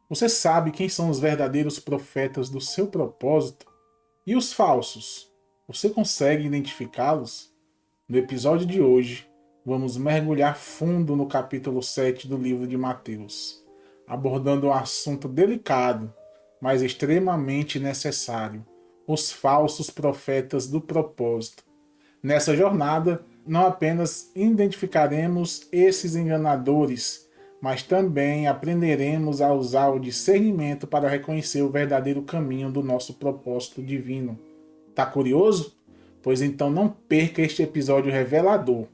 Você sabe quem são os verdadeiros profetas do seu propósito? E os falsos? Você consegue identificá-los? No episódio de hoje, vamos mergulhar fundo no capítulo 7 do livro de Mateus, abordando um assunto delicado, mas extremamente necessário: os falsos profetas do propósito. Nessa jornada, não apenas identificaremos esses enganadores, mas também aprenderemos a usar o discernimento para reconhecer o verdadeiro caminho do nosso propósito divino. Tá curioso? Pois então não perca este episódio revelador.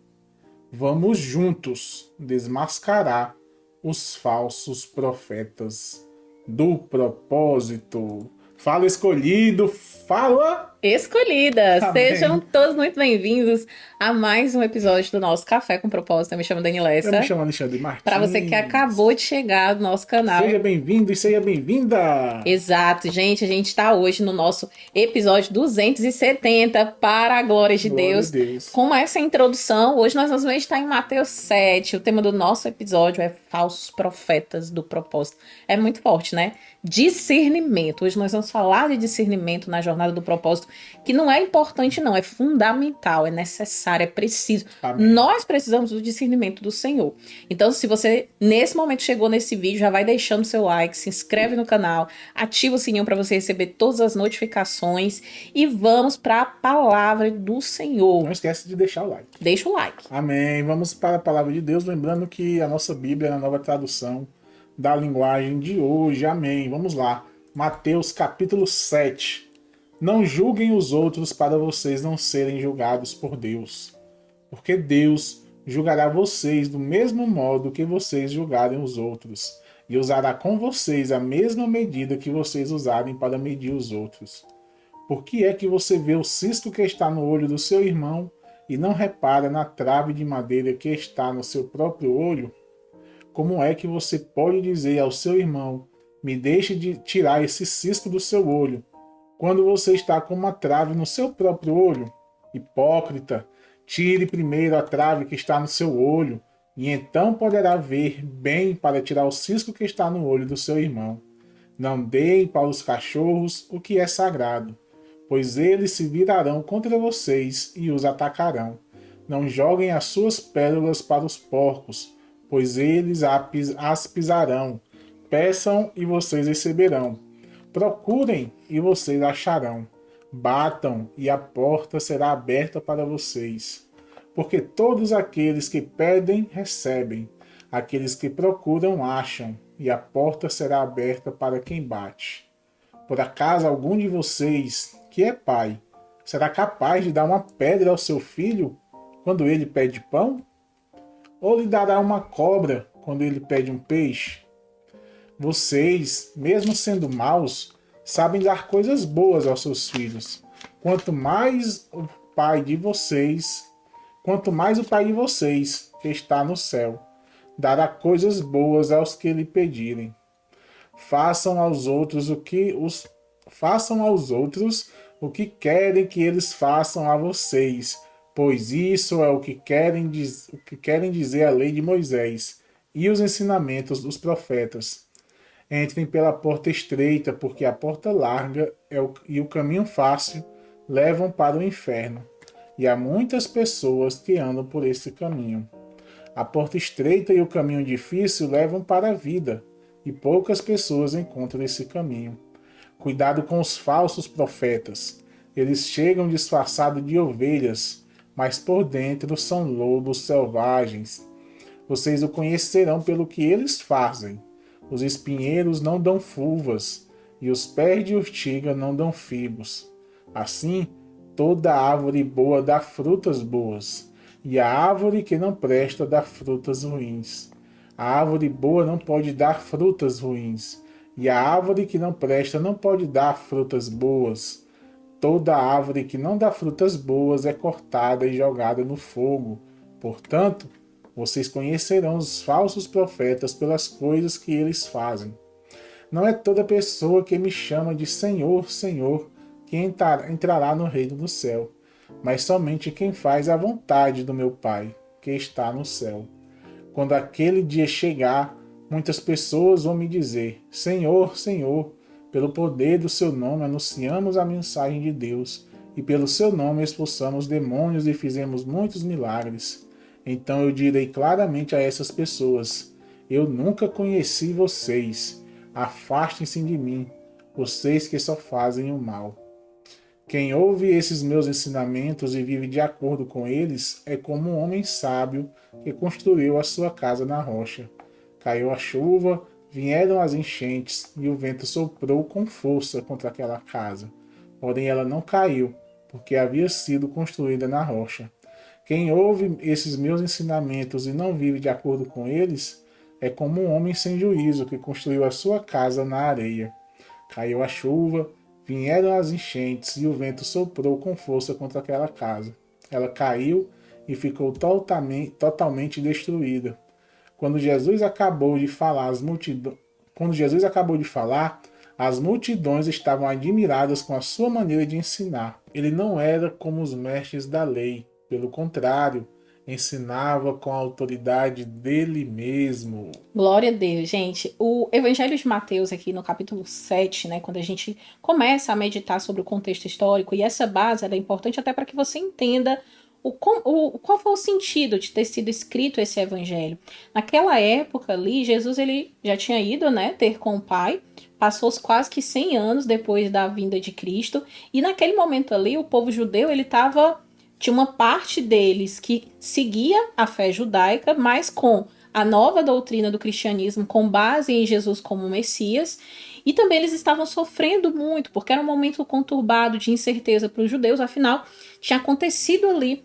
Vamos juntos desmascarar os falsos profetas do propósito. Fala, escolhido, fala! Escolhidas! Sejam Amém. todos muito bem-vindos a mais um episódio do nosso Café com Propósito. Eu me chamo Eu me Danilessa. chamo Alexandre Para você que Martins. acabou de chegar no nosso canal. Seja bem-vindo e seja bem-vinda! Exato, gente, a gente está hoje no nosso episódio 270 para a glória de Glória a Deus. Deus. Com essa introdução, hoje nós vamos estar em Mateus 7. O tema do nosso episódio é falsos profetas do propósito. É muito forte, né? Discernimento. Hoje nós vamos falar de discernimento na jornada do propósito, que não é importante, não, é fundamental, é necessário, é preciso. Amém. Nós precisamos do discernimento do Senhor. Então, se você nesse momento chegou nesse vídeo, já vai deixando seu like, se inscreve no canal, ativa o sininho para você receber todas as notificações e vamos para a palavra do Senhor. Não esquece de deixar o like. Deixa o like. Amém. Vamos para a palavra de Deus, lembrando que a nossa Bíblia é a nova tradução da linguagem de hoje. Amém. Vamos lá. Mateus capítulo 7. Não julguem os outros para vocês não serem julgados por Deus, porque Deus julgará vocês do mesmo modo que vocês julgarem os outros, e usará com vocês a mesma medida que vocês usarem para medir os outros. Por que é que você vê o cisco que está no olho do seu irmão e não repara na trave de madeira que está no seu próprio olho? Como é que você pode dizer ao seu irmão: me deixe de tirar esse cisco do seu olho, quando você está com uma trave no seu próprio olho? Hipócrita, tire primeiro a trave que está no seu olho, e então poderá ver bem para tirar o cisco que está no olho do seu irmão. Não deem para os cachorros o que é sagrado, pois eles se virarão contra vocês e os atacarão. Não joguem as suas pérolas para os porcos, pois eles as pisarão. Peçam e vocês receberão. Procurem e vocês acharão. Batam e a porta será aberta para vocês. Porque todos aqueles que pedem, recebem. Aqueles que procuram, acham. E a porta será aberta para quem bate. Por acaso algum de vocês, que é pai, será capaz de dar uma pedra ao seu filho quando ele pede pão? Ou lhe dará uma cobra quando ele pede um peixe? Vocês, mesmo sendo maus, sabem dar coisas boas aos seus filhos. Quanto mais o pai de vocês, quanto mais o pai de vocês, que está no céu, dará coisas boas aos que lhe pedirem. Façam aos outros o que querem que eles façam a vocês, pois isso é o que querem dizer a lei de Moisés e os ensinamentos dos profetas. Entrem pela porta estreita, porque a porta larga e o caminho fácil levam para o inferno, e há muitas pessoas que andam por esse caminho. A porta estreita e o caminho difícil levam para a vida, e poucas pessoas encontram esse caminho. Cuidado com os falsos profetas. Eles chegam disfarçados de ovelhas, mas por dentro são lobos selvagens. Vocês o conhecerão pelo que eles fazem. Os espinheiros não dão fuvas, e os pés de urtiga não dão figos. Assim, toda árvore boa dá frutas boas, e a árvore que não presta dá frutas ruins. A árvore boa não pode dar frutas ruins, e a árvore que não presta não pode dar frutas boas. Toda árvore que não dá frutas boas é cortada e jogada no fogo. Portanto, vocês conhecerão os falsos profetas pelas coisas que eles fazem. Não é toda pessoa que me chama de Senhor, Senhor, que entrará no reino do céu, mas somente quem faz a vontade do meu Pai, que está no céu. Quando aquele dia chegar, Muitas pessoas vão me dizer: Senhor, Senhor, pelo poder do seu nome anunciamos a mensagem de Deus, e pelo seu nome expulsamos demônios e fizemos muitos milagres. Então eu direi claramente a essas pessoas: Eu nunca conheci vocês. Afastem-se de mim, vocês que só fazem o mal. Quem ouve esses meus ensinamentos e vive de acordo com eles é como um homem sábio que construiu a sua casa na rocha. Caiu a chuva, vieram as enchentes e o vento soprou com força contra aquela casa. Porém, ela não caiu, porque havia sido construída na rocha. Quem ouve esses meus ensinamentos e não vive de acordo com eles é como um homem sem juízo que construiu a sua casa na areia. Caiu a chuva, vieram as enchentes e o vento soprou com força contra aquela casa. Ela caiu e ficou totalmente destruída. Quando Jesus acabou de falar, as multidões estavam admiradas com a sua maneira de ensinar. Ele não era como os mestres da lei, pelo contrário, ensinava com a autoridade dele mesmo. Glória a Deus, gente. O Evangelho de Mateus, aqui no capítulo 7, né, quando a gente começa a meditar sobre o contexto histórico, e essa base ela é importante até para que você entenda qual foi o sentido de ter sido escrito esse evangelho. Naquela época ali, Jesus ele já tinha ido, né, ter com o Pai, passou quase que 100 anos depois da vinda de Cristo, e naquele momento ali, o povo judeu, tinha uma parte deles que seguia a fé judaica, mas com a nova doutrina do cristianismo, com base em Jesus como Messias, e também eles estavam sofrendo muito, porque era um momento conturbado de incerteza para os judeus, afinal, tinha acontecido ali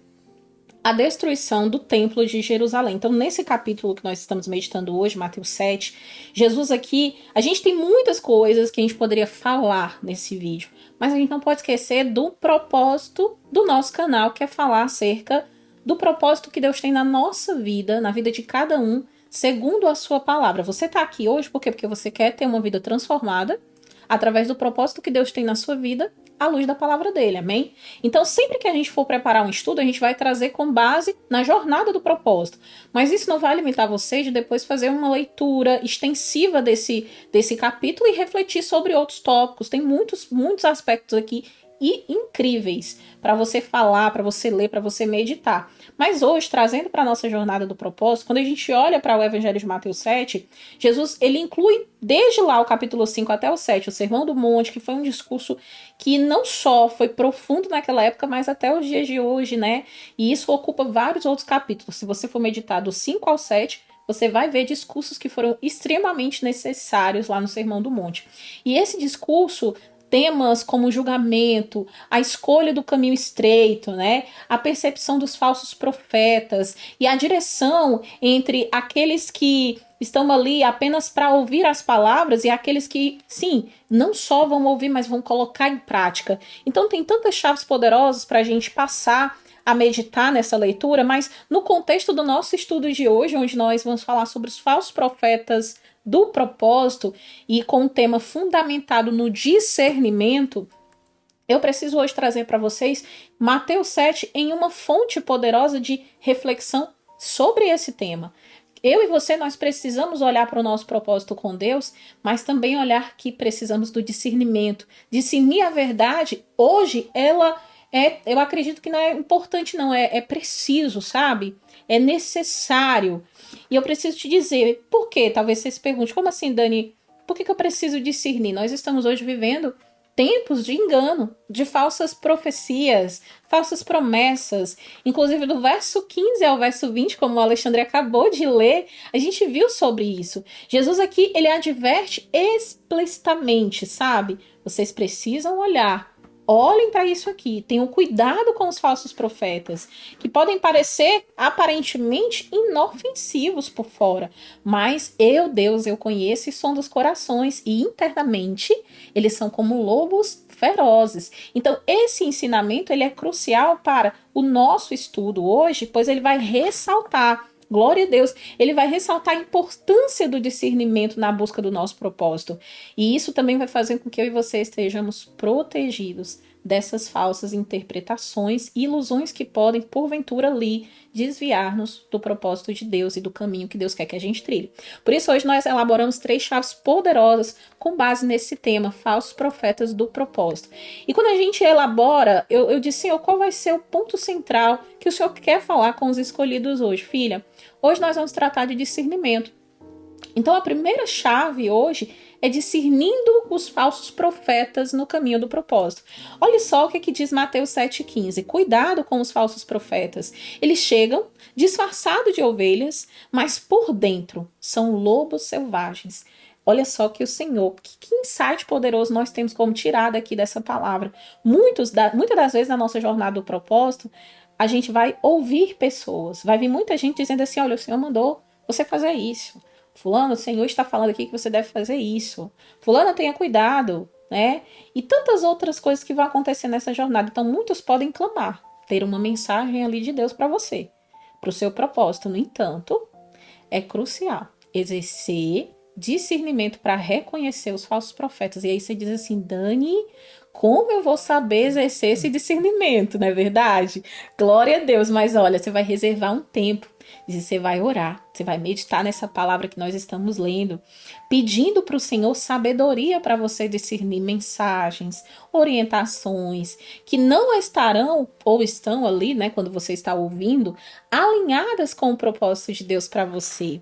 a destruição do templo de Jerusalém. Então, nesse capítulo que nós estamos meditando hoje, Mateus 7, Jesus aqui, a gente tem muitas coisas que a gente poderia falar nesse vídeo, mas a gente não pode esquecer do propósito do nosso canal, que é falar acerca do propósito que Deus tem na nossa vida, na vida de cada um, segundo a sua palavra. Você está aqui hoje por quê? Porque você quer ter uma vida transformada através do propósito que Deus tem na sua vida, à luz da palavra dele, amém? Então, sempre que a gente for preparar um estudo, a gente vai trazer com base na jornada do propósito. Mas isso não vai limitar você de depois fazer uma leitura extensiva desse capítulo e refletir sobre outros tópicos. Tem muitos aspectos aqui e incríveis para você falar, para você ler, para você meditar. Mas hoje, trazendo para a nossa jornada do propósito, quando a gente olha para o Evangelho de Mateus 7, Jesus ele inclui desde lá o capítulo 5 até o 7, o Sermão do Monte, que foi um discurso que não só foi profundo naquela época, mas até os dias de hoje, né? E isso ocupa vários outros capítulos. Se você for meditar do 5 ao 7, você vai ver discursos que foram extremamente necessários lá no Sermão do Monte. E esse discurso, temas como o julgamento, a escolha do caminho estreito, né? A percepção dos falsos profetas e a direção entre aqueles que estão ali apenas para ouvir as palavras e aqueles que, sim, não só vão ouvir, mas vão colocar em prática. Então tem tantas chaves poderosas para a gente passar a meditar nessa leitura, mas no contexto do nosso estudo de hoje, onde nós vamos falar sobre os falsos profetas do propósito e com um tema fundamentado no discernimento, eu preciso hoje trazer para vocês Mateus 7 em uma fonte poderosa de reflexão sobre esse tema. Eu e você, nós precisamos olhar para o nosso propósito com Deus, mas também olhar que precisamos do discernimento. Discernir a verdade, hoje, eu acredito que não é importante não, é preciso, sabe? É necessário. E eu preciso te dizer, por quê? Talvez você se pergunte, como assim, Dani? Por que eu preciso discernir? Nós estamos hoje vivendo tempos de engano, de falsas profecias, falsas promessas. Inclusive, do verso 15 ao verso 20, como o Alexandre acabou de ler, a gente viu sobre isso. Jesus aqui, ele adverte explicitamente, sabe? Vocês precisam olhar. Olhem para isso aqui, tenham cuidado com os falsos profetas, que podem parecer aparentemente inofensivos por fora, mas Deus, eu conheço e sondo os corações, e internamente eles são como lobos ferozes. Então esse ensinamento ele é crucial para o nosso estudo hoje, pois ele vai ressaltar, glória a Deus, ele vai ressaltar a importância do discernimento na busca do nosso propósito. E isso também vai fazer com que eu e você estejamos protegidos dessas falsas interpretações e ilusões que podem, porventura, ali desviar-nos do propósito de Deus e do caminho que Deus quer que a gente trilhe. Por isso, hoje nós elaboramos 3 chaves poderosas com base nesse tema, falsos profetas do propósito. E quando a gente elabora, eu disse, Senhor, qual vai ser o ponto central que o Senhor quer falar com os escolhidos hoje? Filha, hoje nós vamos tratar de discernimento. Então, a primeira chave hoje é discernindo os falsos profetas no caminho do propósito. Olha só o que diz Mateus 7,15. Cuidado com os falsos profetas. Eles chegam disfarçados de ovelhas, mas por dentro são lobos selvagens. Olha só que o Senhor, que insight poderoso nós temos como tirar daqui dessa palavra. Muitas das vezes na nossa jornada do propósito, a gente vai ouvir pessoas. Vai vir muita gente dizendo assim, olha, o Senhor mandou você fazer isso. Fulano, o Senhor está falando aqui que você deve fazer isso. Fulano, tenha cuidado, né? E tantas outras coisas que vão acontecer nessa jornada. Então, muitos podem clamar, ter uma mensagem ali de Deus para você, para o seu propósito. No entanto, é crucial exercer discernimento para reconhecer os falsos profetas. E aí você diz assim, Dani, como eu vou saber exercer esse discernimento, não é verdade? Glória a Deus, mas olha, você vai reservar um tempo. Você vai orar, você vai meditar nessa palavra que nós estamos lendo, pedindo para o Senhor sabedoria para você discernir mensagens, orientações, que não estarão ou estão ali, né, quando você está ouvindo, alinhadas com o propósito de Deus para você.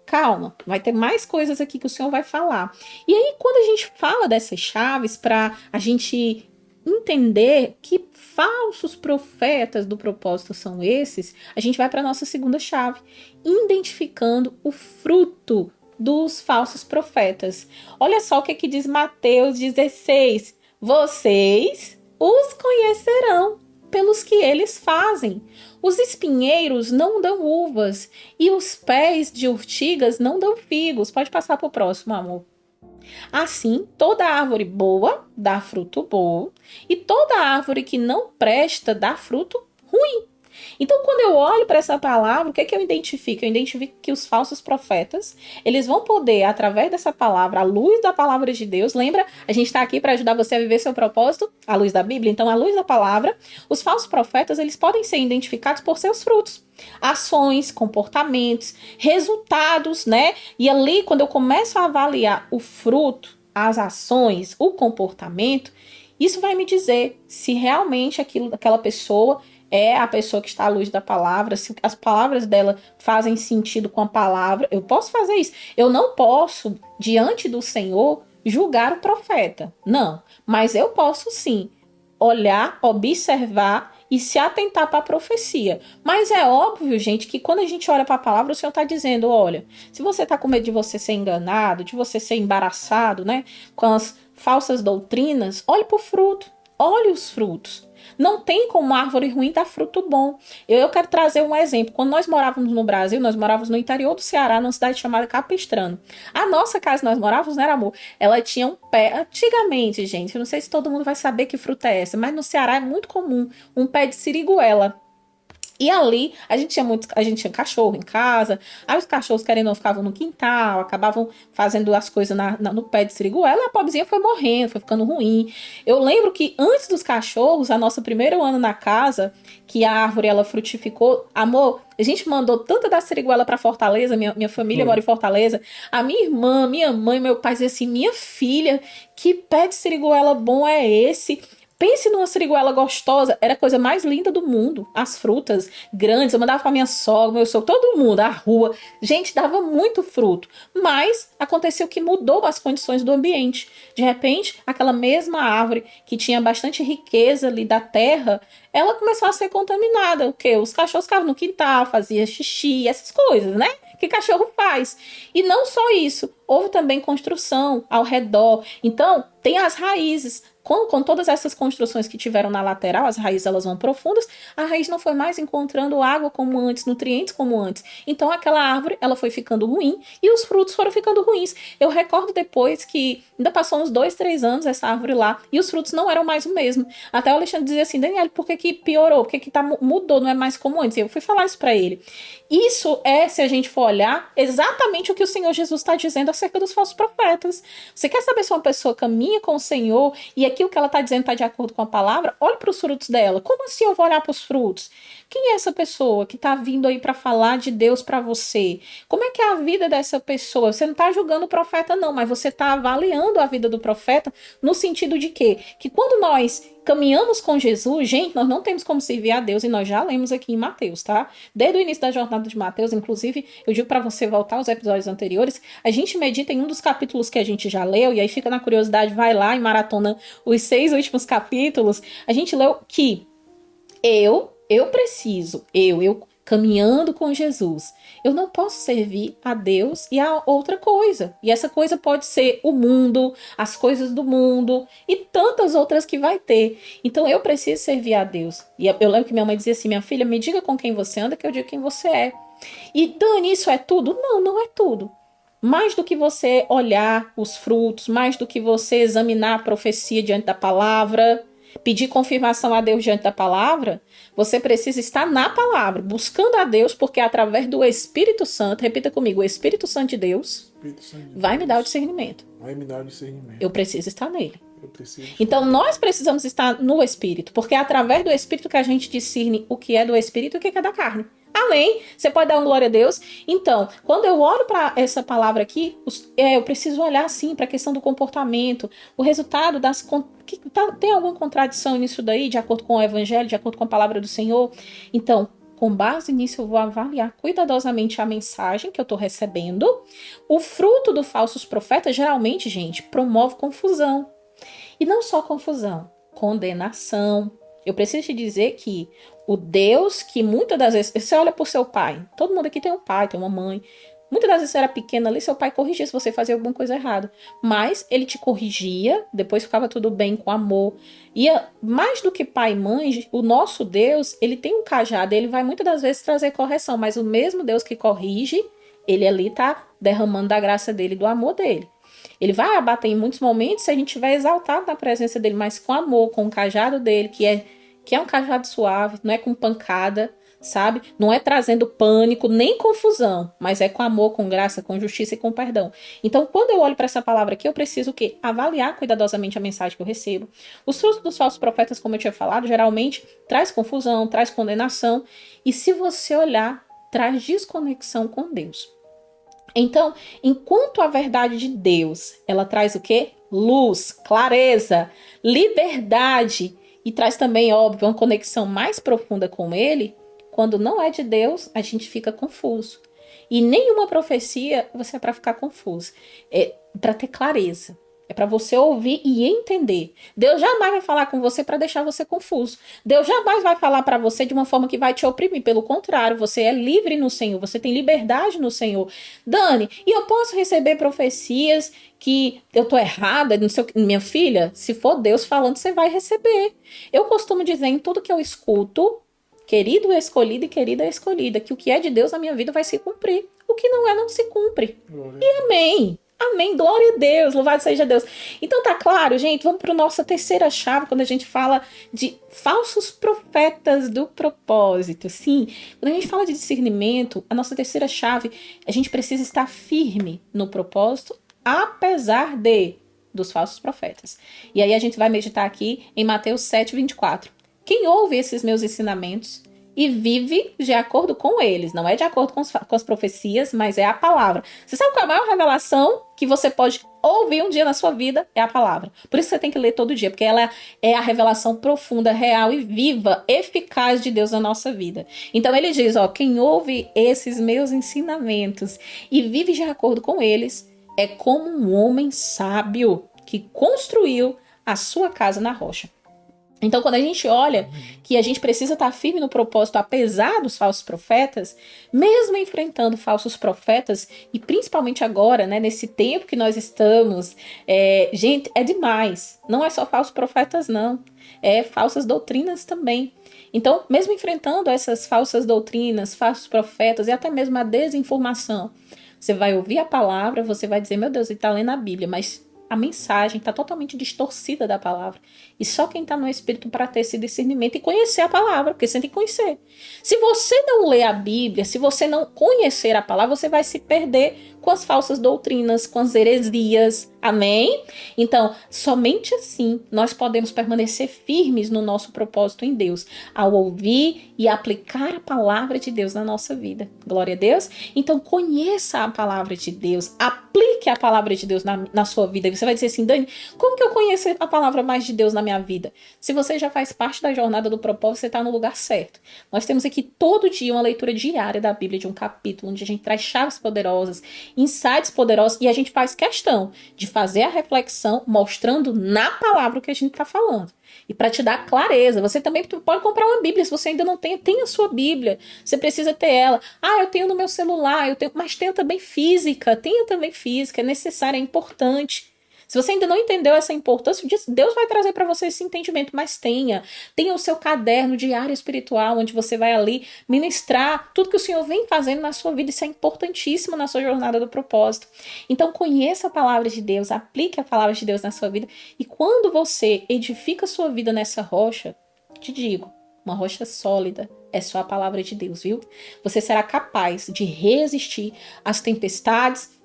Calma, vai ter mais coisas aqui que o Senhor vai falar. E aí, quando a gente fala dessas chaves para a gente entender que falsos profetas do propósito são esses, a gente vai para a nossa segunda chave, identificando o fruto dos falsos profetas. Olha só o que diz Mateus 16. Vocês os conhecerão pelos que eles fazem. Os espinheiros não dão uvas e os pés de urtigas não dão figos. Pode passar para o próximo, amor. Assim, toda árvore boa dá fruto bom, e toda árvore que não presta dá fruto ruim. Então, quando eu olho para essa palavra, o que eu identifico? Eu identifico que os falsos profetas, eles vão poder, através dessa palavra, à luz da palavra de Deus, lembra? A gente está aqui para ajudar você a viver seu propósito, à luz da Bíblia. Então, à luz da palavra, os falsos profetas, eles podem ser identificados por seus frutos. Ações, comportamentos, resultados, né? E ali, quando eu começo a avaliar o fruto, as ações, o comportamento, isso vai me dizer se realmente aquela pessoa é a pessoa que está à luz da palavra, se as palavras dela fazem sentido com a palavra. Eu posso fazer isso. Eu não posso, diante do Senhor, julgar o profeta. Não. Mas eu posso sim olhar, observar e se atentar para a profecia. Mas é óbvio, gente, que quando a gente olha para a palavra, o Senhor está dizendo, olha, se você está com medo de você ser enganado, de você ser embaraçado, né, com as falsas doutrinas, olhe para o fruto, olhe os frutos. Não tem como árvore ruim dar fruto bom. Eu quero trazer um exemplo. Quando nós morávamos no Brasil, nós morávamos no interior do Ceará, numa cidade chamada Capistrano. A nossa casa que nós morávamos, não era, amor? Ela tinha um pé, antigamente, gente, eu não sei se todo mundo vai saber que fruta é essa, mas no Ceará é muito comum, um pé de siriguela. E ali, a gente tinha cachorro em casa, aí os cachorros, querendo ou não, ficavam no quintal, acabavam fazendo as coisas no pé de siriguela, e a pobrezinha foi morrendo, foi ficando ruim. Eu lembro que antes dos cachorros, a nosso primeiro ano na casa, que a árvore, ela frutificou, amor, a gente mandou tanta da siriguela pra Fortaleza, minha família mora em Fortaleza, a minha irmã, minha mãe, meu pai diziam assim, minha filha, que pé de siriguela bom é esse? Pense numa siriguela gostosa, era a coisa mais linda do mundo. As frutas grandes, eu mandava pra minha sogra, meu sogro, todo mundo, a rua. Gente, dava muito fruto. Mas aconteceu que mudou as condições do ambiente. De repente, aquela mesma árvore que tinha bastante riqueza ali da terra, ela começou a ser contaminada. O quê? Os cachorros ficavam no quintal, faziam xixi, essas coisas, né? Que cachorro faz. E não só isso, houve também construção ao redor. Então, tem as raízes. Com todas essas construções que tiveram na lateral, as raízes elas vão profundas, a raiz não foi mais encontrando água como antes, nutrientes como antes. Então aquela árvore ela foi ficando ruim e os frutos foram ficando ruins. Eu recordo depois que ainda passou uns 2, 3 anos essa árvore lá e os frutos não eram mais o mesmo. Até o Alexandre dizia assim, Daniela, por que piorou? Por que mudou? Não é mais como antes? Eu fui falar isso para ele. Isso é, se a gente for olhar, exatamente o que o Senhor Jesus está dizendo acerca dos falsos profetas. Você quer saber se uma pessoa caminha com o Senhor e aquilo que ela está dizendo está de acordo com a palavra, olhe para os frutos dela. Como assim eu vou olhar para os frutos? Quem é essa pessoa que está vindo aí para falar de Deus para você? Como é que é a vida dessa pessoa? Você não está julgando o profeta, não, mas você está avaliando a vida do profeta no sentido de quê? Que quando nós caminhamos com Jesus, gente, nós não temos como servir a Deus, e nós já lemos aqui em Mateus, tá? Desde o início da jornada de Mateus, inclusive, eu digo para você voltar aos episódios anteriores, a gente medita em um dos capítulos que a gente já leu, e aí fica na curiosidade, vai lá e maratona os 6 últimos capítulos. A gente leu que eu preciso, caminhando com Jesus, eu não posso servir a Deus e a outra coisa. E essa coisa pode ser o mundo, as coisas do mundo e tantas outras que vai ter. Então eu preciso servir a Deus. E eu lembro que minha mãe dizia assim, minha filha, me diga com quem você anda que eu digo quem você é. E Dani, isso é tudo? Não, não é tudo. Mais do que você olhar os frutos, mais do que você examinar a profecia diante da palavra, pedir confirmação a Deus diante da palavra, você precisa estar na palavra, buscando a Deus, porque através do Espírito Santo, repita comigo, o Espírito Santo de Deus vai me dar o discernimento. Vai me dar o discernimento. Eu preciso estar nele. Então nós precisamos estar no Espírito, porque é através do Espírito que a gente discerne o que é do Espírito e o que é da carne. Amém? Você pode dar uma glória a Deus? Então, quando eu olho para essa palavra aqui, eu preciso olhar assim para a questão do comportamento, o resultado tem alguma contradição nisso daí, de acordo com o Evangelho, de acordo com a palavra do Senhor? Então, com base nisso, eu vou avaliar cuidadosamente a mensagem que eu estou recebendo. O fruto dos falsos profetas, geralmente, gente, promove confusão. E não só confusão, condenação. Eu preciso te dizer que o Deus que muitas das vezes... Você olha por seu pai. Todo mundo aqui tem um pai, tem uma mãe. Muitas das vezes você era pequena ali, seu pai corrigia se você fazia alguma coisa errada. Mas ele te corrigia, depois ficava tudo bem, com amor. E mais do que pai e mãe, o nosso Deus, ele tem um cajado, ele vai muitas das vezes trazer correção. Mas o mesmo Deus que corrige, ele ali tá derramando da graça dele, do amor dele. Ele vai abater em muitos momentos se a gente estiver exaltado na presença dele, mas com amor, com o cajado dele, que é um cajado suave, não é com pancada, sabe? Não é trazendo pânico, nem confusão, mas é com amor, com graça, com justiça e com perdão. Então, quando eu olho para essa palavra aqui, eu preciso o quê? Avaliar cuidadosamente a mensagem que eu recebo. Os frutos dos falsos profetas, como eu tinha falado, geralmente traz confusão, traz condenação, e se você olhar, traz desconexão com Deus. Então, enquanto a verdade de Deus, ela traz o quê? Luz, clareza, liberdade, e traz também, óbvio, uma conexão mais profunda com ele, quando não é de Deus, a gente fica confuso. E nenhuma profecia você é para ficar confuso. É para ter clareza. É para você ouvir e entender. Deus jamais vai falar com você para deixar você confuso. Deus jamais vai falar para você de uma forma que vai te oprimir. Pelo contrário, você é livre no Senhor. Você tem liberdade no Senhor. Dani, e eu posso receber profecias que eu tô errada? Não sei o que. Minha filha, se for Deus falando, você vai receber. Eu costumo dizer em tudo que eu escuto, querido escolhido e querida escolhida, que o que é de Deus na minha vida vai se cumprir. O que não é, não se cumpre. E amém. Amém, glória a Deus, louvado seja Deus. Então tá claro, gente, vamos para a nossa terceira chave, quando a gente fala de falsos profetas do propósito. Sim, quando a gente fala de discernimento, a nossa terceira chave, a gente precisa estar firme no propósito, apesar dos falsos profetas. E aí a gente vai meditar aqui em Mateus 7:24. Quem ouve esses meus ensinamentos e vive de acordo com eles. Não é de acordo com as profecias, mas é a palavra. Você sabe qual é a maior revelação que você pode ouvir um dia na sua vida? É a palavra. Por isso você tem que ler todo dia, porque ela é a revelação profunda, real e viva, eficaz de Deus na nossa vida. Então ele diz, quem ouve esses meus ensinamentos e vive de acordo com eles, é como um homem sábio que construiu a sua casa na rocha. Então, quando a gente olha que a gente precisa estar firme no propósito, apesar dos falsos profetas, mesmo enfrentando falsos profetas, e principalmente agora, né, nesse tempo que nós estamos, gente, é demais. Não é só falsos profetas, não. É falsas doutrinas também. Então, mesmo enfrentando essas falsas doutrinas, falsos profetas e até mesmo a desinformação, você vai ouvir a palavra, você vai dizer, meu Deus, ele está lendo a Bíblia, mas a mensagem está totalmente distorcida da palavra. E só quem está no Espírito para ter esse discernimento e conhecer a palavra, porque você tem que conhecer. Se você não ler a Bíblia, se você não conhecer a palavra, você vai se perder com as falsas doutrinas, com as heresias. Amém? Então, somente assim nós podemos permanecer firmes no nosso propósito em Deus, ao ouvir e aplicar a palavra de Deus na nossa vida. Glória a Deus. Então, conheça a palavra de Deus, aplique a palavra de Deus na sua vida. Você vai dizer assim, Dani, como que eu conheço a palavra mais de Deus na minha vida? Se você já faz parte da jornada do propósito, você está no lugar certo. Nós temos aqui todo dia uma leitura diária da Bíblia, de um capítulo, onde a gente traz chaves poderosas, insights poderosos, e a gente faz questão de fazer a reflexão mostrando na palavra o que a gente está falando. E para te dar clareza, você também pode comprar uma Bíblia, se você ainda não tem, tenha a sua Bíblia. Você precisa ter ela. Ah, eu tenho no meu celular, mas tenha também física, é necessário, é importante. Se você ainda não entendeu essa importância, Deus vai trazer para você esse entendimento, mas tenha o seu caderno diário espiritual, onde você vai ali ministrar tudo que o Senhor vem fazendo na sua vida. Isso é importantíssimo na sua jornada do propósito. Então conheça a palavra de Deus, aplique a palavra de Deus na sua vida, e quando você edifica a sua vida nessa rocha, te digo, uma rocha sólida, é só a palavra de Deus, viu? Você será capaz de resistir às tempestades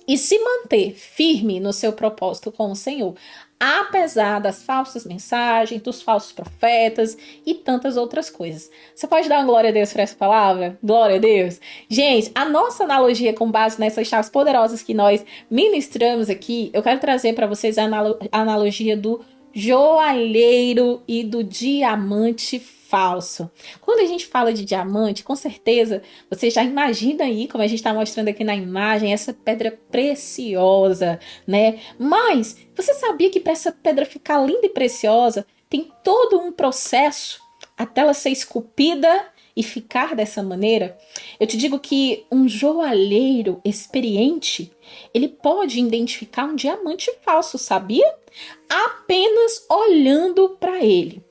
e se manter firme no seu propósito com o Senhor, apesar das falsas mensagens, dos falsos profetas e tantas outras coisas. Você pode dar uma glória a Deus para essa palavra? Glória a Deus! Gente, a nossa analogia com base nessas chaves poderosas que nós ministramos aqui, eu quero trazer para vocês a analogia do joalheiro e do diamante falso. Quando a gente fala de diamante, com certeza você já imagina aí, como a gente está mostrando aqui na imagem, essa pedra preciosa, né? Mas você sabia que para essa pedra ficar linda e preciosa, tem todo um processo até ela ser esculpida e ficar dessa maneira? Eu te digo que um joalheiro experiente, ele pode identificar um diamante falso, sabia? Apenas olhando para ele.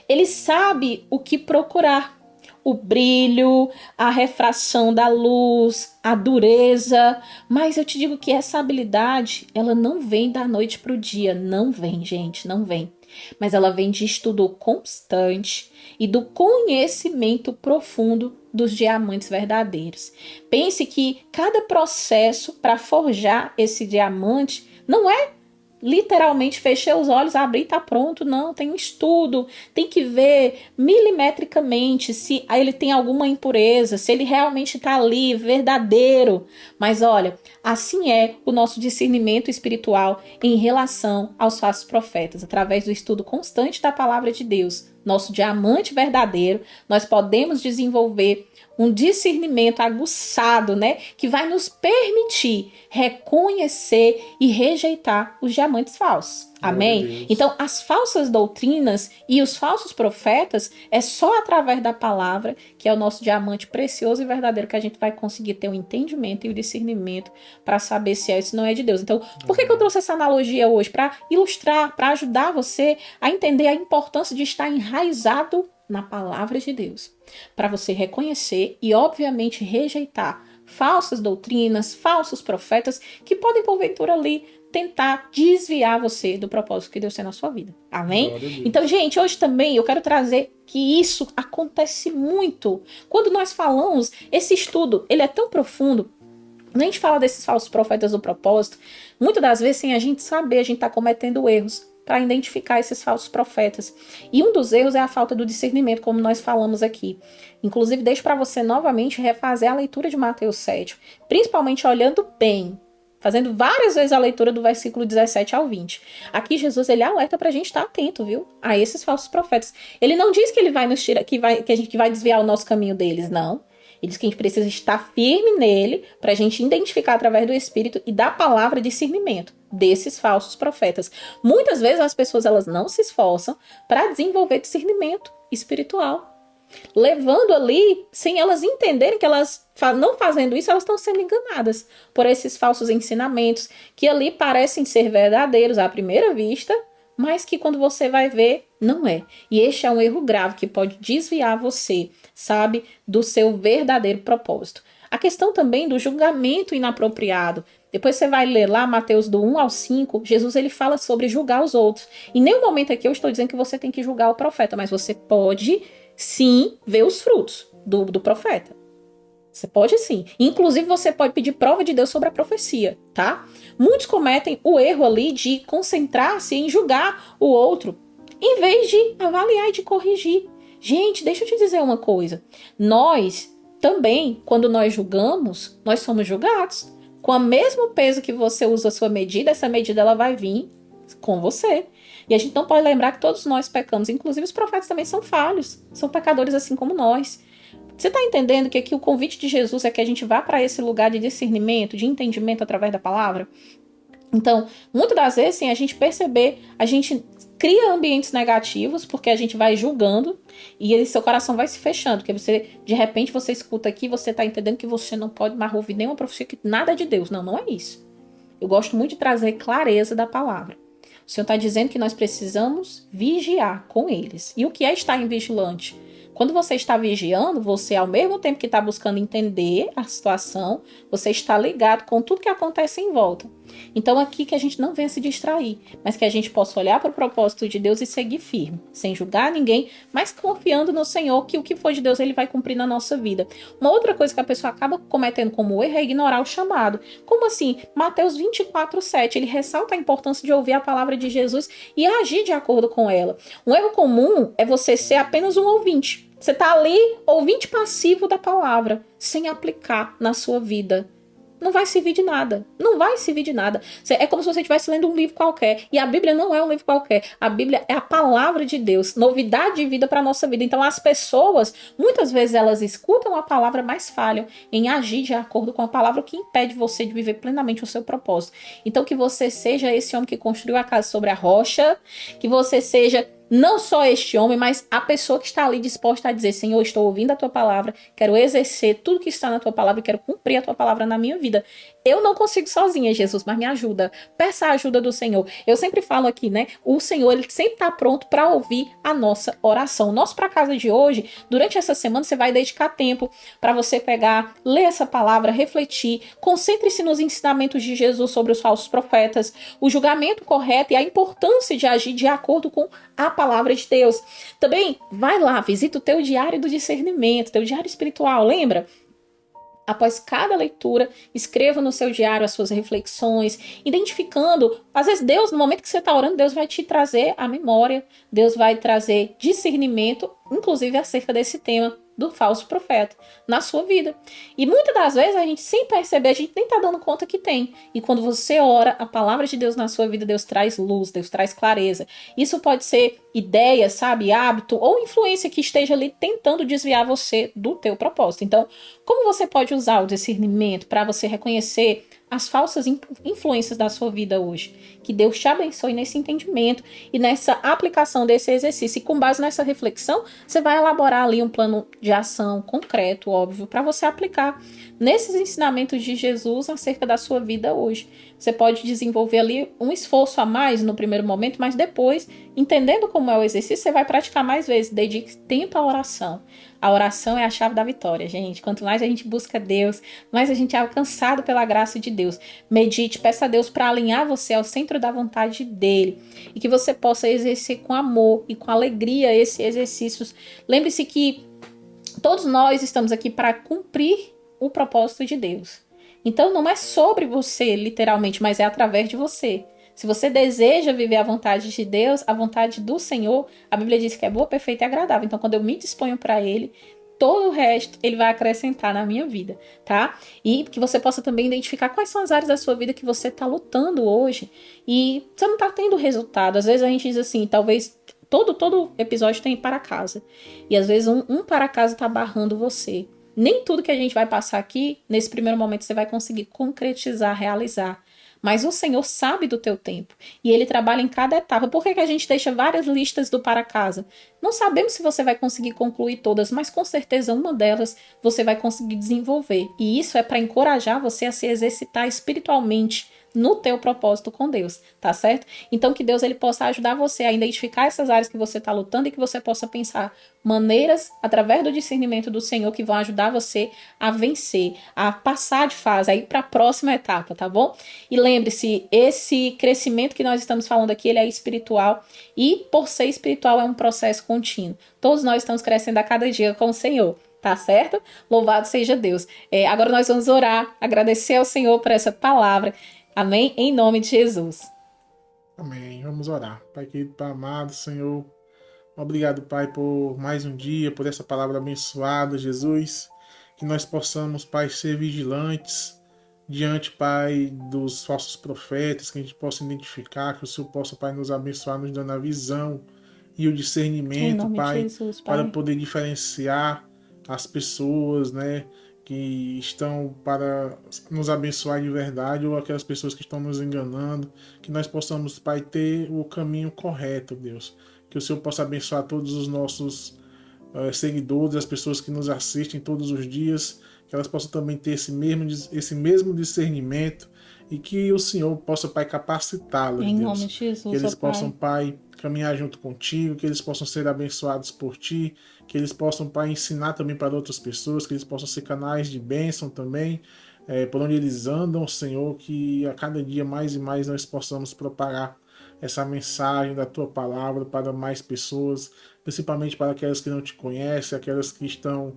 Ele sabe o que procurar: o brilho, a refração da luz, a dureza. Mas eu te digo que essa habilidade, ela não vem da noite para o dia. Não vem, gente, não vem. Mas ela vem de estudo constante e do conhecimento profundo dos diamantes verdadeiros. Pense que cada processo para forjar esse diamante não é literalmente fechei os olhos, abri e tá pronto. Não, tem um estudo, tem que ver milimetricamente se ele tem alguma impureza, se ele realmente tá ali, verdadeiro. Mas olha, assim é o nosso discernimento espiritual em relação aos falsos profetas. Através do estudo constante da palavra de Deus, nosso diamante verdadeiro, nós podemos desenvolver um discernimento aguçado, né, que vai nos permitir reconhecer e rejeitar os diamantes falsos. Amém? Então, as falsas doutrinas e os falsos profetas é só através da palavra, que é o nosso diamante precioso e verdadeiro, que a gente vai conseguir ter o entendimento e o discernimento para saber se é ou se não é de Deus. Então, por que eu trouxe essa analogia hoje? Para ilustrar, para ajudar você a entender a importância de estar enraizado na palavra de Deus, para você reconhecer e, obviamente, rejeitar falsas doutrinas, falsos profetas que podem, porventura, ali tentar desviar você do propósito que Deus tem na sua vida. Amém? Então, gente, hoje também eu quero trazer que isso acontece muito. Quando nós falamos, esse estudo, ele é tão profundo. Quando a gente fala desses falsos profetas do propósito, muitas das vezes, sem a gente saber, a gente está cometendo erros para identificar esses falsos profetas. E um dos erros é a falta do discernimento, como nós falamos aqui. Inclusive, deixo para você novamente refazer a leitura de Mateus 7, principalmente olhando bem, fazendo várias vezes a leitura do versículo 17 ao 20. Aqui Jesus, ele alerta para a gente estar atento, viu? A esses falsos profetas. Ele não diz que ele vai nos tirar, que a gente vai desviar o nosso caminho deles, não. Ele diz que a gente precisa estar firme nele para a gente identificar através do Espírito e da palavra discernimento desses falsos profetas. Muitas vezes as pessoas, elas não se esforçam para desenvolver discernimento espiritual, levando ali, sem elas entenderem que elas não fazendo isso, elas estão sendo enganadas por esses falsos ensinamentos que ali parecem ser verdadeiros à primeira vista, mas que quando você vai ver, não é. E este é um erro grave que pode desviar você, sabe, do seu verdadeiro propósito. A questão também do julgamento inapropriado. Depois você vai ler lá Mateus do 1 ao 5, Jesus ele fala sobre julgar os outros. Em nenhum momento aqui eu estou dizendo que você tem que julgar o profeta, mas você pode sim ver os frutos do profeta. Você pode sim. Inclusive, você pode pedir prova de Deus sobre a profecia, tá? Muitos cometem o erro ali de concentrar-se em julgar o outro, em vez de avaliar e de corrigir. Gente, deixa eu te dizer uma coisa. Nós também, quando nós julgamos, nós somos julgados. Com o mesmo peso que você usa a sua medida, essa medida ela vai vir com você. E a gente não pode lembrar que todos nós pecamos. Inclusive, os profetas também são falhos. São pecadores assim como nós. Você está entendendo que aqui o convite de Jesus é que a gente vá para esse lugar de discernimento, de entendimento através da palavra? Então, muitas das vezes, sem a gente perceber, a gente cria ambientes negativos, porque a gente vai julgando e aí seu coração vai se fechando, porque você, de repente, você escuta aqui, você está entendendo que você não pode mais ouvir nenhuma profecia, que nada é de Deus. Não, não é isso. Eu gosto muito de trazer clareza da palavra. O Senhor está dizendo que nós precisamos vigiar com eles. E o que é estar em vigilante? Quando você está vigiando, você, ao mesmo tempo que está buscando entender a situação, você está ligado com tudo que acontece em volta. Então, aqui que a gente não venha se distrair, mas que a gente possa olhar para o propósito de Deus e seguir firme, sem julgar ninguém, mas confiando no Senhor que o que for de Deus, Ele vai cumprir na nossa vida. Uma outra coisa que a pessoa acaba cometendo como erro é ignorar o chamado. Como assim? Mateus 24:7, ele ressalta a importância de ouvir a palavra de Jesus e agir de acordo com ela. Um erro comum é você ser apenas um ouvinte. Você está ali, ouvinte passivo da palavra, sem aplicar na sua vida. Não vai servir de nada. Não vai servir de nada. É como se você estivesse lendo um livro qualquer. E a Bíblia não é um livro qualquer. A Bíblia é a palavra de Deus. Novidade de vida para a nossa vida. Então as pessoas, muitas vezes elas escutam a palavra, mas falham em agir de acordo com a palavra, o que impede você de viver plenamente o seu propósito. Então que você seja esse homem que construiu a casa sobre a rocha. Que você seja não só este homem, mas a pessoa que está ali disposta a dizer: Senhor, estou ouvindo a tua palavra, quero exercer tudo que está na tua palavra e quero cumprir a tua palavra na minha vida. Eu não consigo sozinha, Jesus, mas me ajuda. Peça a ajuda do Senhor. Eu sempre falo aqui, né? O Senhor, ele sempre está pronto para ouvir a nossa oração. Nosso Pra Casa de hoje, durante essa semana, você vai dedicar tempo para você pegar, ler essa palavra, refletir. Concentre-se nos ensinamentos de Jesus sobre os falsos profetas, o julgamento correto e a importância de agir de acordo com a palavra de Deus. Também vai lá, visita o teu diário do discernimento, teu diário espiritual, lembra? Após cada leitura, escreva no seu diário as suas reflexões, identificando, às vezes Deus, no momento que você está orando, Deus vai te trazer a memória, Deus vai trazer discernimento, inclusive acerca desse tema do falso profeta na sua vida. E muitas das vezes a gente, sem perceber, a gente nem está dando conta que tem. E quando você ora, a palavra de Deus na sua vida, Deus traz luz, Deus traz clareza. Isso pode ser ideia, sabe, hábito ou influência que esteja ali tentando desviar você do teu propósito. Então, como você pode usar o discernimento para você reconhecer as falsas influências da sua vida hoje? Que Deus te abençoe nesse entendimento e nessa aplicação desse exercício. E com base nessa reflexão, você vai elaborar ali um plano de ação concreto, óbvio, para você aplicar nesses ensinamentos de Jesus acerca da sua vida hoje. Você pode desenvolver ali um esforço a mais no primeiro momento, mas depois, entendendo como é o exercício, você vai praticar mais vezes. Dedique tempo à oração. A oração é a chave da vitória, gente. Quanto mais a gente busca Deus, mais a gente é alcançado pela graça de Deus. Medite, peça a Deus para alinhar você ao centro da vontade dele e que você possa exercer com amor e com alegria esses exercícios. Lembre-se que todos nós estamos aqui para cumprir o propósito de Deus. Então não é sobre você, literalmente, mas é através de você. Se você deseja viver a vontade de Deus, a vontade do Senhor, a Bíblia diz que é boa, perfeita e agradável. Então, quando eu me disponho para Ele, todo o resto Ele vai acrescentar na minha vida, tá? E que você possa também identificar quais são as áreas da sua vida que você está lutando hoje e você não está tendo resultado. Às vezes a gente diz assim, talvez todo episódio tem para casa. E às vezes um para casa está barrando você. Nem tudo que a gente vai passar aqui, nesse primeiro momento, você vai conseguir concretizar, realizar. Mas o Senhor sabe do teu tempo e Ele trabalha em cada etapa. Por que a gente deixa várias listas do para casa? Não sabemos se você vai conseguir concluir todas, mas com certeza uma delas você vai conseguir desenvolver. E isso é para encorajar você a se exercitar espiritualmente no teu propósito com Deus, tá certo? Então que Deus ele possa ajudar você a identificar essas áreas que você está lutando e que você possa pensar maneiras, através do discernimento do Senhor, que vão ajudar você a vencer, a passar de fase, a ir para a próxima etapa, tá bom? E lembre-se, esse crescimento que nós estamos falando aqui, ele é espiritual e por ser espiritual é um processo contínuo. Todos nós estamos crescendo a cada dia com o Senhor. Tá certo? Louvado seja Deus. Agora nós vamos orar, agradecer ao Senhor por essa palavra. Amém? Em nome de Jesus. Amém. Vamos orar. Pai querido, Pai amado, Senhor. Obrigado, Pai, por mais um dia, por essa palavra abençoada, Jesus. Que nós possamos, Pai, ser vigilantes diante, Pai, dos falsos profetas, que a gente possa identificar, que o Senhor possa, Pai, nos abençoar, nos dando a visão e o discernimento, Pai, Jesus, Pai, para poder diferenciar as pessoas, né, que estão para nos abençoar de verdade ou aquelas pessoas que estão nos enganando, que nós possamos, Pai, ter o caminho correto, Deus. Que o Senhor possa abençoar todos os nossos seguidores, as pessoas que nos assistem todos os dias, que elas possam também ter esse mesmo discernimento e que o Senhor possa, Pai, capacitá-las, Deus. Em nome de Jesus, que eles Pai. possam, Pai, caminhar junto contigo, que eles possam ser abençoados por Ti, que eles possam, Pai, ensinar também para outras pessoas, que eles possam ser canais de bênção também, por onde eles andam, Senhor, que a cada dia mais e mais nós possamos propagar essa mensagem da Tua palavra para mais pessoas, principalmente para aquelas que não Te conhecem, aquelas que estão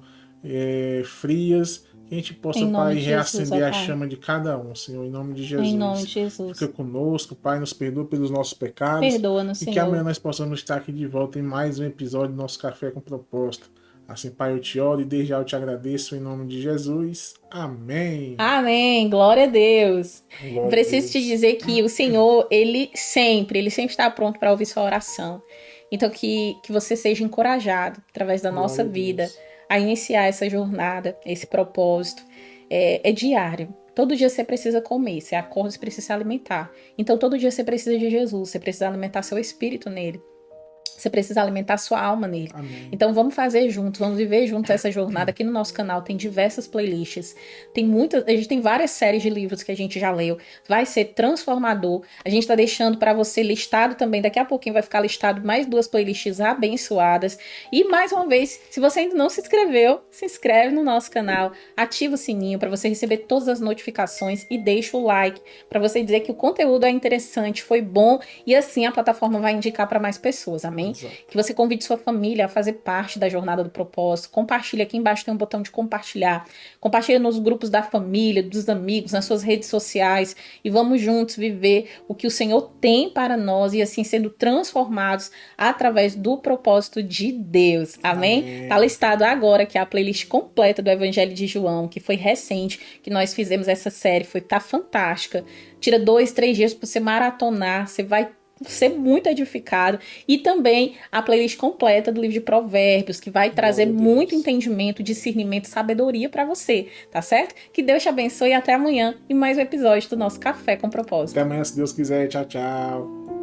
frias, que a gente possa, Pai, reacender a chama de cada um, Senhor, em nome de Jesus. Em nome de Jesus. Fica conosco, Pai, nos perdoa pelos nossos pecados. Perdoa-nos, Senhor. E que amanhã nós possamos estar aqui de volta em mais um episódio do nosso Café com Propósito. Assim, Pai, eu te oro e desde já eu te agradeço em nome de Jesus. Amém. Amém. Glória a Deus. Glória a Preciso Deus. te dizer que o Senhor, ele sempre está pronto para ouvir sua oração. Então que você seja encorajado através da nossa vida a iniciar essa jornada, esse propósito. É diário. Todo dia você precisa comer, você acorda, você precisa se alimentar. Então todo dia você precisa de Jesus, você precisa alimentar seu espírito nele. Você precisa alimentar sua alma nele. Amém. Então vamos fazer juntos, vamos viver juntos essa jornada. Aqui no nosso canal tem diversas playlists. A gente tem várias séries de livros que a gente já leu. Vai ser transformador. A gente está deixando para você listado também. Daqui a pouquinho vai ficar listado mais 2 playlists abençoadas. E mais uma vez, se você ainda não se inscreveu, se inscreve no nosso canal. Ativa o sininho para você receber todas as notificações e deixa o like para você dizer que o conteúdo é interessante, foi bom e assim a plataforma vai indicar para mais pessoas. Amém? Exato. Que você convide sua família a fazer parte da jornada do propósito. Compartilha, aqui embaixo tem um botão de compartilhar. Compartilha nos grupos da família, dos amigos, nas suas redes sociais e vamos juntos viver o que o Senhor tem para nós e assim sendo transformados através do propósito de Deus. Amém? Tá listado agora que é a playlist completa do Evangelho de João, que foi recente, que nós fizemos essa série, tá fantástica. Tira 2, 3 dias para você maratonar, você vai ser muito edificado. E também a playlist completa do livro de Provérbios, que vai trazer muito entendimento, discernimento, sabedoria para você, tá certo? Que Deus te abençoe e até amanhã em mais um episódio do nosso Café com Propósito. Até amanhã, se Deus quiser. Tchau, tchau.